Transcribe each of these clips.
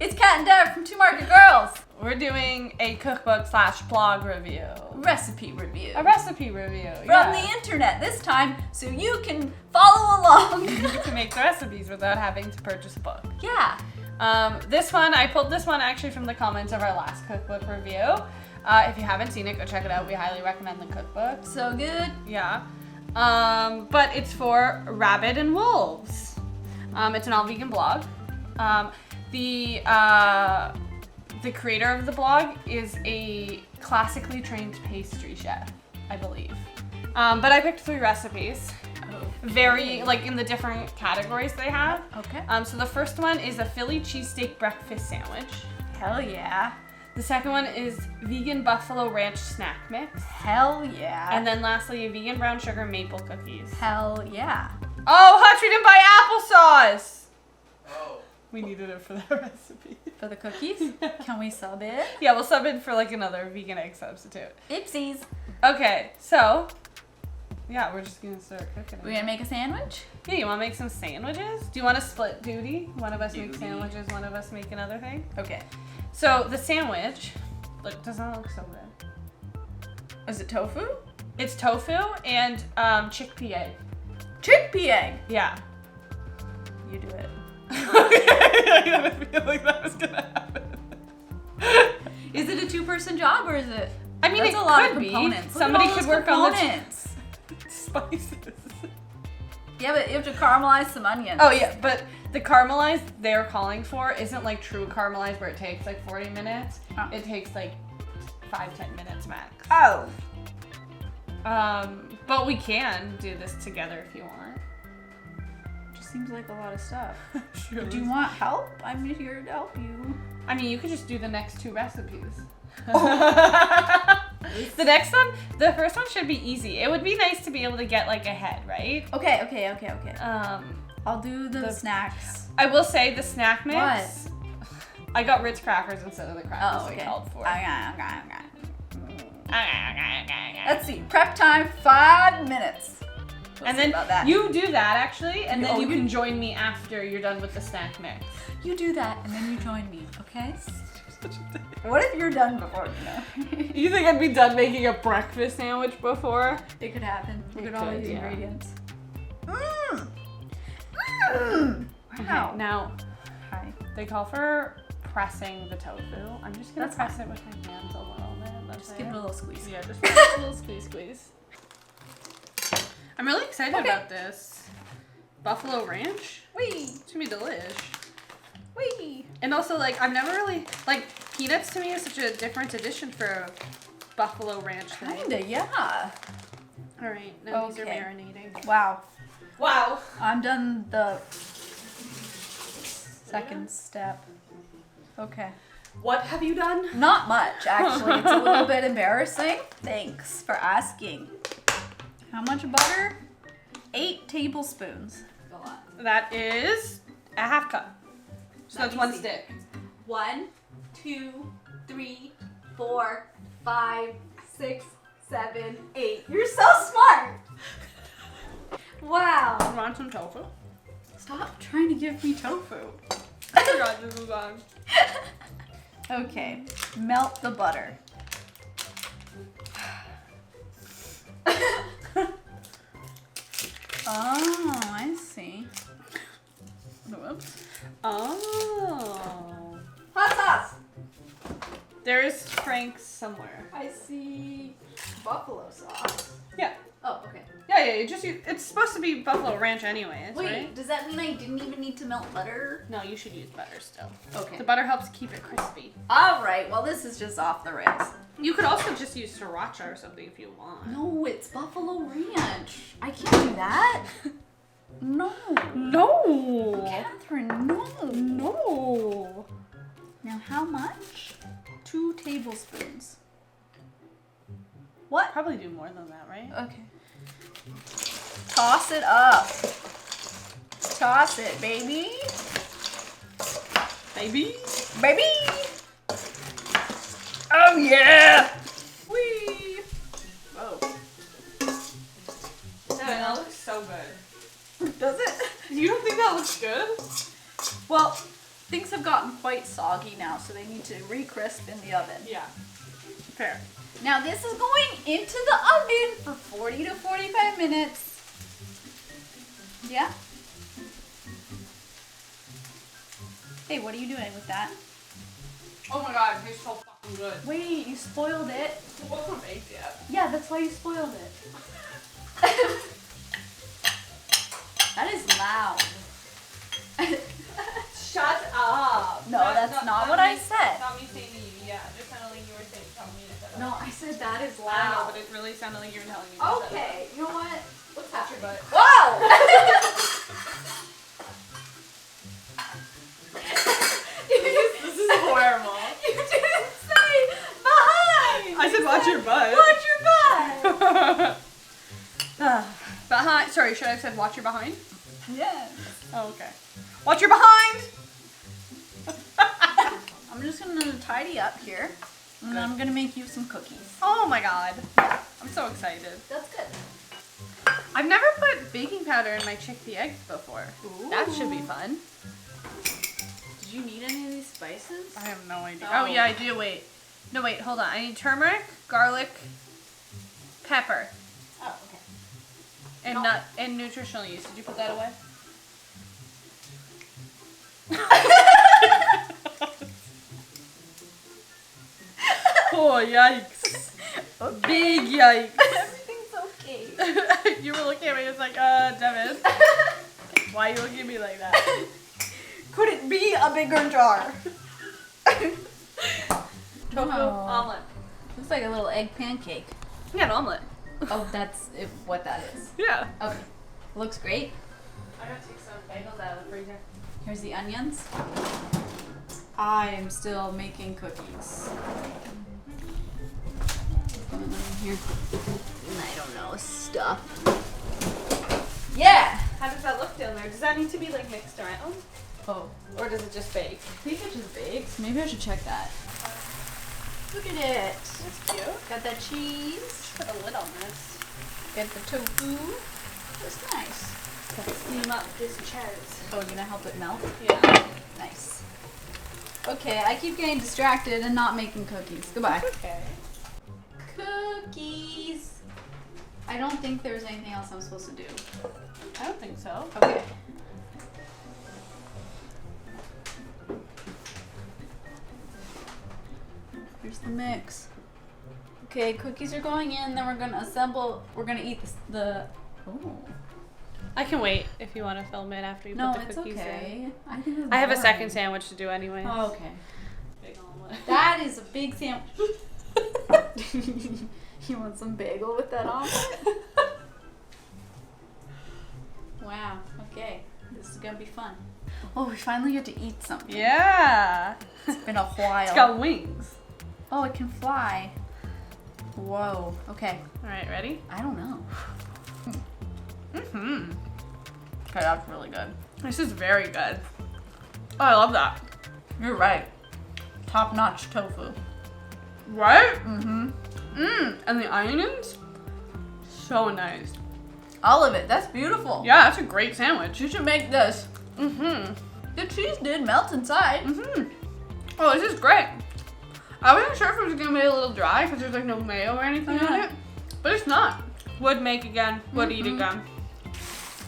It's Kat and Derek from Two Market Girls. We're doing a cookbook / blog review. Recipe review. A recipe review. From the internet this time, so you can follow along. to make the recipes without having to purchase a book. Yeah. I pulled this one actually from the comments of our last cookbook review. If you haven't seen it, go check it out. We highly recommend the cookbook. So good. Yeah. But it's for Rabbit and Wolves. It's an all-vegan blog. The creator of the blog is a classically trained pastry chef, I believe. But I picked 3 recipes. Very, like, in the different categories they have. Okay. So the first one is a Philly cheesesteak breakfast sandwich. Hell yeah. The second one is vegan buffalo ranch snack mix. Hell yeah. And then lastly, vegan brown sugar maple cookies. Hell yeah. Oh, Hutch, we didn't buy applesauce! Oh. We needed it for that recipe. For the cookies? Can we sub it? Yeah, we'll sub in for like another vegan egg substitute. Oopsies. Okay, so, yeah, we're just gonna start cooking it. We're gonna make a sandwich? Yeah, you wanna make some sandwiches? Do you wanna split duty? One of us make sandwiches, one of us make another thing? Okay. So the sandwich, look, does not look so good. Is it tofu? It's tofu and chickpea egg. Chickpea egg. Yeah. You do it. I kind of feel like that was gonna happen. Is it a 2-person job or is it? I mean, That's it a lot could of be. components. Look at Somebody all could those work on the components. spices. Yeah, but you have to caramelize some onions. Oh yeah, but the caramelized they're calling for isn't like true caramelized where it takes like 40 minutes. Oh. It takes like 5-10 minutes max. Oh. But we can do this together if you want. Just seems like a lot of stuff. Sure. Do you want help? I'm here to help you. I mean, you could just do the next 2 recipes. Oh. The next one, the first one should be easy. It would be nice to be able to get like ahead, right? Okay. I'll do the snacks. I will say the snack mix. What? I got Ritz crackers instead of the crackers they called for. Okay. Let's see. Prep time 5 minutes. And then about that. you do that actually, and then Oh, you you- can join me after you're done with the snack mix. You do that and then you join me, okay? What if you're done before, You think I'd be done making a breakfast sandwich before? It could happen. Look at It all could, these yeah. ingredients. Okay, now Hi. they call for pressing the tofu. I'm just gonna That's press it with my hands a little bit. That's Just give it a little squeeze. Yeah, just a little squeeze. I'm really excited about this. Buffalo ranch. Wee! It's gonna be delish. Wee! And also, like, I've never really, like, peanuts to me is such a different addition for a buffalo ranch thing. Kinda, yeah. All right, now these are Okay. marinating. Wow. Wow. I'm done the second step. Okay. What have you done? Not much, actually. It's a little bit embarrassing. Thanks for asking. How much butter? 8 tablespoons. A lot. That is a half cup. So that's 1 stick. 1, 2, 3, 4, 5, 6, 7, 8. You're so smart. Wow. You want some tofu? Stop trying to give me tofu. I forgot this was on. Okay, melt the butter. Oh, I see. Whoops. Oh. Hot sauce. There is Frank's somewhere. I see buffalo sauce. Yeah. Oh, okay. Yeah, you just use, it's supposed to be buffalo ranch anyways, Wait, right? does that mean I didn't even need to melt butter? No, you should use butter still. Okay. The butter helps keep it crispy. All right, well, this is just off the rails. You could also just use sriracha or something if you want. No, it's buffalo ranch. I can't do that. No. No. Catherine, no. No. Now, how much? 2 tablespoons. What? Probably do more than that, right? Okay. Toss it up. Toss it, baby. Baby. Baby! Oh, yeah! Whee! Whoa. That looks so good. Does it? You don't think that looks good? Well, Things have gotten quite soggy now, so they need to re-crisp in the oven. Yeah. Fair. Now this is going into the oven for 40 to 45 minutes. Yeah? Hey, what are you doing with that? Oh my god, it tastes so fucking good. Wait, you spoiled it. It wasn't baked yet. Yeah, that's why you spoiled it. That is loud. Shut up. No, that's not what I said. Not me saying to you, yeah. Just sounded like you were telling me to shut up. No, I said that is I know, loud. but it really sounded like you were telling me to shut up. Okay, you know what? What's Touch your butt. Whoa! This is horrible. You didn't say behind! I said watch your butt. Watch your butt! Behind. Sorry, should I have said watch your behind? Yes. Oh, okay. Watch your behind! I'm just gonna tidy up here. And then I'm gonna make you some cookies. Oh my god. I'm so excited. That's good. I've never put baking powder in my chickpea eggs before. That should be fun. Did you need any of these spices? I have no idea. Oh. Oh yeah, I do. Wait. No, wait. Hold on. I need turmeric, garlic, pepper, Oh, okay. and No. nut and nutritional yeast. Did you put that away? Oh yikes! Big yikes! Everything's okay. You were looking at me. It's like, Devin, why are you looking at me like that? Could it be a bigger jar? Tofu omelet. Looks like a little egg pancake. Yeah, an omelet. Oh, that's what that is. Yeah. Okay. Looks great. I gotta take some bagels out of the freezer. Here's the onions. I am still making cookies. Going on in here. I don't know, stuff. Yeah! How does that look down there? Does that need to be like mixed around? Oh, Or does it just bake? I think it just bakes. Maybe I should check that. Look at it. That's cute. Got that cheese. Put a lid on this. Got the tofu. That's nice. Gotta steam up this cheese. Oh, you're gonna help it melt? Yeah. Nice. Okay, I keep getting distracted and not making cookies. Goodbye. Okay. Cookies. I don't think there's anything else I'm supposed to do. I don't think so. Okay. Here's the mix. Okay, cookies are going in, then we're gonna assemble, we're gonna eat the oh. I can wait if you want to film it after you No, put the it's cookies okay. in. I think it's I have a boring. second sandwich to do anyway. Oh, okay. Big omelet. That is a big sandwich. You want some bagel with that omelet? Wow, okay. This is gonna be fun. Oh, we finally get to eat something. Yeah. It's been a while. It's got wings. Oh, it can fly. Whoa. Okay. All right, ready? I don't know. Mm-hmm. Okay, that's really good. This is very good. Oh, I love that. You're right. Top-notch tofu. Right? Mm-hmm. And the onions? So nice. All of it. That's beautiful. Yeah, that's a great sandwich. You should make this. Mm-hmm. The cheese did melt inside. Mm-hmm. Oh, this is great. I wasn't sure if it was gonna be a little dry because there's like no mayo or anything on it, but it's not. Would make again. Would eat again.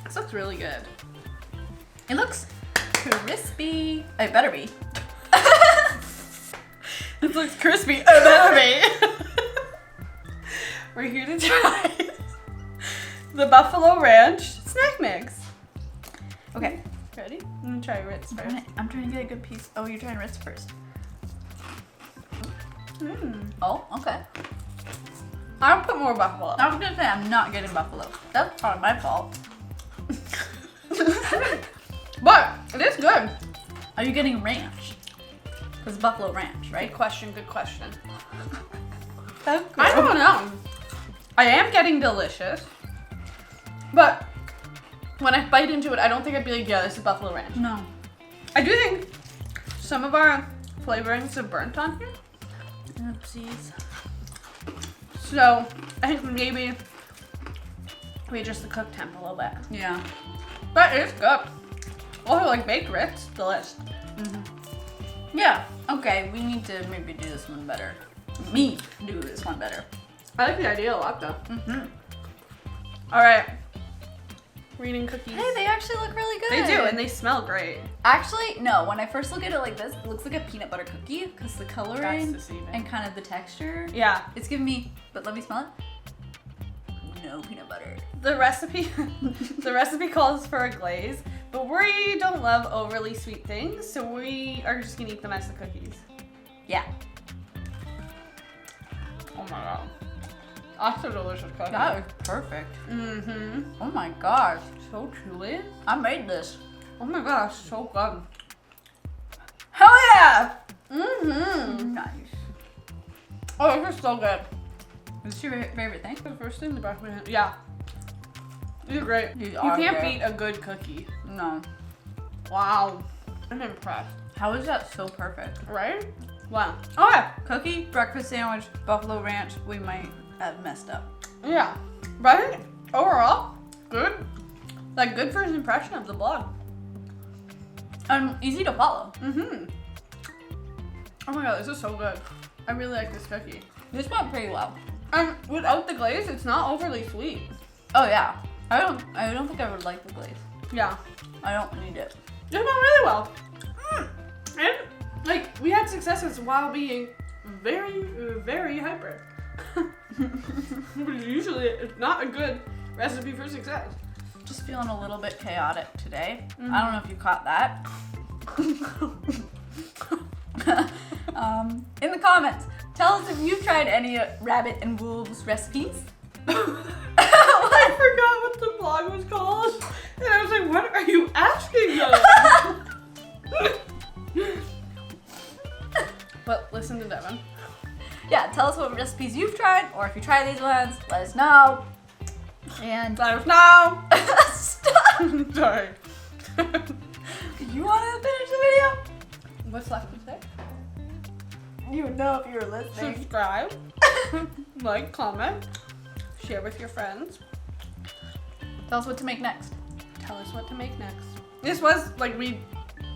This looks really good. It looks crispy. It better be. This looks crispy. It better be. We're here to try the Buffalo Ranch snack mix. Okay. Ready? I'm gonna try Ritz first. I'm trying to get a good piece. Oh, you're trying Ritz first. Mm. Oh, okay. I'll put more buffalo. I was gonna say I'm not getting buffalo. That's probably my fault. But it is good. Are you getting ranch? Because buffalo ranch, right? Good question. Good question. That's good. I don't know. I am getting delicious, but when I bite into it, I don't think I'd be like, yeah, this is Buffalo Ranch. No. I do think some of our flavorings are burnt on here. Oopsies. So I think maybe we adjust the cook temp a little bit. Yeah. But it's good. Also, like baked Ritz, delish. Mm-hmm. Yeah. Okay, we need to maybe do this one better. Me do this one better. I like the idea a lot though. Mm-hmm. All right. Reading cookies. Hey, they actually look really good. They do, and they smell great. Actually, no. When I first look at it like this, it looks like a peanut butter cookie because the coloring That's deceiving. and kind of the texture. Yeah. It's giving me, but let me smell it. No peanut butter. The recipe calls for a glaze, but we don't love overly sweet things, so we are just gonna eat them as the cookies. Yeah. Oh my god. That's a delicious cookie. That is perfect. Mm-hmm. Oh my gosh. So chewy. I made this. Oh my gosh, so good. Hell yeah! Mm-hmm. Nice. Oh, this is so good. What's your favorite thing? The first thing in the back of my hand. Yeah. These are great. These You are can't good. beat a good cookie. No. Wow. I'm impressed. How is that so perfect? Right? Wow. Oh yeah. Cookie, breakfast sandwich, buffalo ranch. We might have messed up. Yeah. But I think overall, good. Like good first impression of the blog. Easy to follow. Mm-hmm. Oh my god, this is so good. I really like this cookie. This went pretty well. And without the glaze, it's not overly sweet. Oh yeah. I don't think I would like the glaze. Yeah. I don't need it. It went really well. And like we had successes while being very, very hyper. Usually it's not a good recipe for success. Just feeling a little bit chaotic today. I don't know if you caught that. In the comments, tell us if you've tried any rabbit and wolves recipes. I forgot what the blog was called. And I was like, what are you asking them? But listen to Devin. Yeah, tell us what recipes you've tried, or if you try these ones, let us know. And Let us know. stop. Sorry. You want to finish the video? What's left to say? You would know if you were listening. Subscribe, like, comment, share with your friends. Tell us what to make next. Tell us what to make next. This was, like, we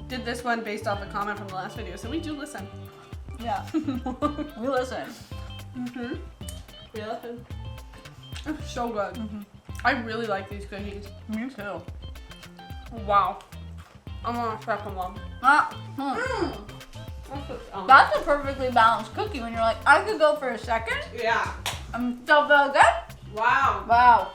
did this one based off a comment from the last video, so we do listen. Yeah. We listen. Mm-hmm. We listen. It's so good. I really like these cookies. Me too. Wow. I'm on a second one. That's a perfectly balanced cookie when you're like, I could go for a second. Yeah. I'm still feel good. Wow. Wow.